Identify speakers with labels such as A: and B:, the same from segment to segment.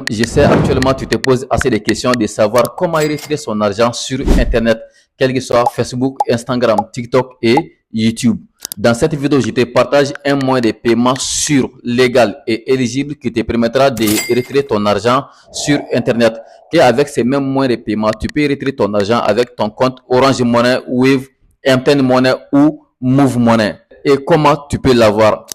A: je sais actuellement tu te poses assez de questions de savoir comment retirer son argent sur Internet, quel que soit Facebook, Instagram, TikTok et YouTube. Dans cette vidéo, je te partage un moyen de paiement sûr, légal et éligible qui te permettra de retirer ton argent sur Internet. Et avec ces mêmes moyens de paiement, tu peux retirer ton argent avec ton compte Orange Money, Wave, MTN Money ou Move Money. Et comment tu peux l'avoir?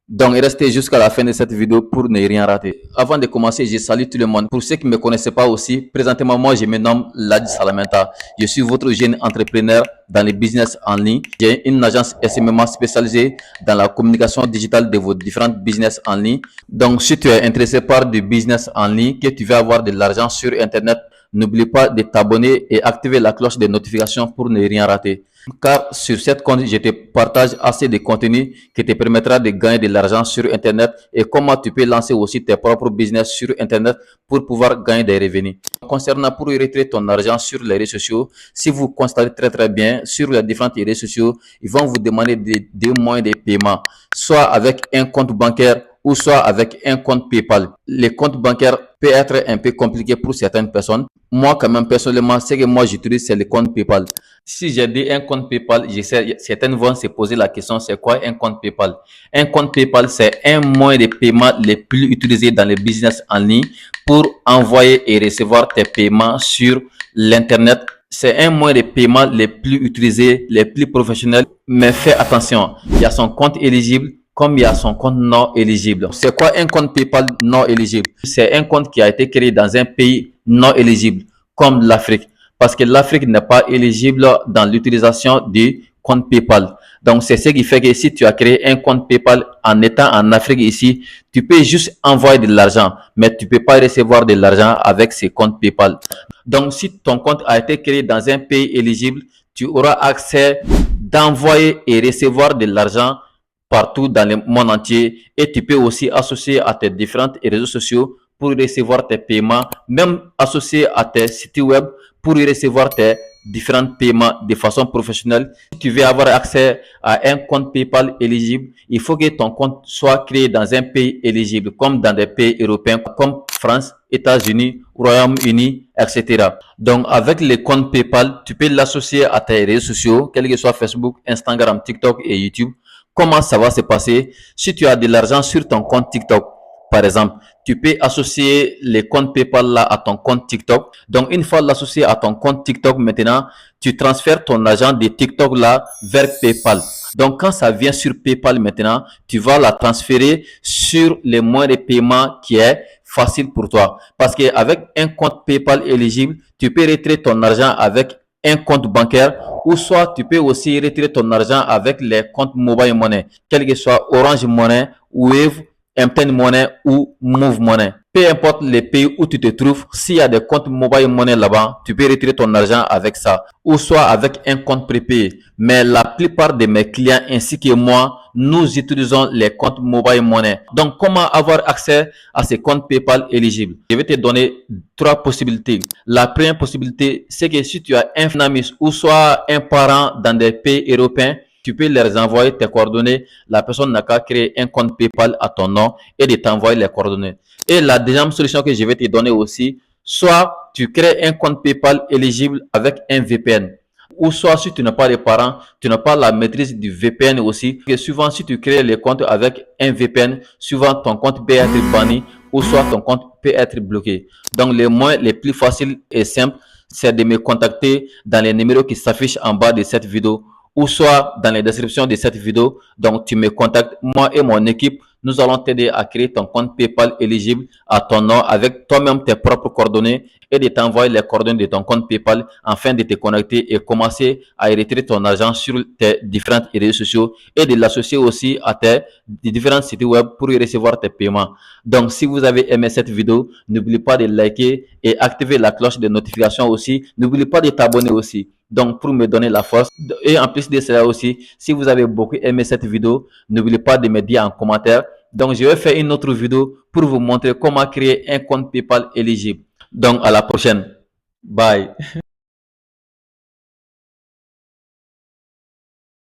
A: Donc, restez jusqu'à la fin de cette vidéo pour ne rien rater. Avant de commencer, je salue tout le monde. Pour ceux qui ne me connaissent pas aussi, présentement, moi, je me nomme Ladi Salamenta. Je suis votre jeune entrepreneur dans le business en ligne. J'ai une agence SMMA spécialisée dans la communication digitale de vos différents business en ligne. Donc, si tu es intéressé par du business en ligne, que tu veux avoir de l'argent sur Internet, n'oublie pas de t'abonner et activer la cloche de notification pour ne rien rater. Car sur cette compte, je te partage assez de contenu qui te permettra de gagner de l'argent sur Internet et comment tu peux lancer aussi tes propres business sur Internet pour pouvoir gagner des revenus. Concernant pour retirer ton argent sur les réseaux sociaux, si vous constatez très bien sur les différents réseaux sociaux, ils vont vous demander des moyens de paiement, soit avec un compte bancaire ou soit avec un compte PayPal. Les comptes bancaires peuvent être un peu compliqués pour certaines personnes. Moi, quand même, personnellement, ce que moi j'utilise, c'est le compte PayPal. Si j'ai dit un compte PayPal, je sais, certaines vont se poser la question, c'est quoi un compte PayPal? Un compte PayPal, c'est un moyen de paiement le plus utilisé dans le business en ligne pour envoyer et recevoir tes paiements sur l'Internet. C'est un moyen de paiement le plus utilisé, le plus professionnel. Mais fais attention, il y a son compte éligible comme il y a son compte non éligible. C'est quoi un compte PayPal non éligible? C'est un compte qui a été créé dans un pays non éligible, comme l'Afrique. Parce que l'Afrique n'est pas éligible dans l'utilisation du compte PayPal. Donc, c'est ce qui fait que si tu as créé un compte PayPal en étant en Afrique ici, tu peux juste envoyer de l'argent, mais tu peux pas recevoir de l'argent avec ces comptes PayPal. Donc, si ton compte a été créé dans un pays éligible, tu auras accès d'envoyer et recevoir de l'argent partout dans le monde entier et tu peux aussi associer à tes différents réseaux sociaux pour recevoir tes paiements, même associé à tes sites web pour recevoir tes différents paiements de façon professionnelle. Si tu veux avoir accès à un compte PayPal éligible, il faut que ton compte soit créé dans un pays éligible, comme dans des pays européens, comme France, États-Unis, Royaume-Uni, etc. Donc, avec le compte PayPal, tu peux l'associer à tes réseaux sociaux, quels que soient Facebook, Instagram, TikTok et YouTube. Comment ça va se passer? Si tu as de l'argent sur ton compte TikTok, par exemple, tu peux associer les comptes PayPal là à ton compte TikTok. Donc, une fois l'associé à ton compte TikTok, maintenant, tu transfères ton argent de TikTok là vers PayPal. Donc, quand ça vient sur PayPal maintenant, tu vas la transférer sur les moyens de paiement qui est facile pour toi. Parce qu'avec un compte PayPal éligible, tu peux retirer ton argent avec un compte bancaire ou soit tu peux aussi retirer ton argent avec les comptes mobile money, quel que soit Orange Money, Wave, MTN Money ou Move Money. Peu importe les pays où tu te trouves, s'il y a des comptes mobile money là-bas, tu peux retirer ton argent avec ça ou soit avec un compte prépayé. Mais la plupart de mes clients ainsi que moi, nous utilisons les comptes mobile money. Donc, comment avoir accès à ces comptes PayPal éligibles? Je vais te donner trois possibilités. La première possibilité, c'est que si tu as un ami ou soit un parent dans des pays européens, tu peux leur envoyer tes coordonnées. La personne n'a qu'à créer un compte PayPal à ton nom et de t'envoyer les coordonnées. Et la deuxième solution que je vais te donner aussi, soit tu crées un compte PayPal éligible avec un VPN. Ou soit si tu n'as pas de parents, tu n'as pas la maîtrise du VPN aussi. Et souvent, si tu crées les comptes avec un VPN, souvent ton compte peut être banni ou soit ton compte peut être bloqué. Donc, les moyens les plus faciles et simples, c'est de me contacter dans les numéros qui s'affichent en bas de cette vidéo ou soit dans les descriptions de cette vidéo. Donc, tu me contactes, moi et mon équipe, nous allons t'aider à créer ton compte PayPal éligible à ton nom avec toi-même tes propres coordonnées et de t'envoyer les coordonnées de ton compte PayPal afin de te connecter et commencer à retirer ton argent sur tes différents réseaux sociaux et de l'associer aussi à tes différents sites web pour recevoir tes paiements. Donc, si vous avez aimé cette vidéo, n'oubliez pas de liker et activer la cloche de notification aussi. N'oubliez pas de t'abonner aussi. Donc, pour me donner la force. Et en plus de cela aussi, si vous avez beaucoup aimé cette vidéo, n'oubliez pas de me dire en commentaire. Donc, je vais faire une autre vidéo pour vous montrer comment créer un compte PayPal éligible. Donc, à la prochaine. Bye.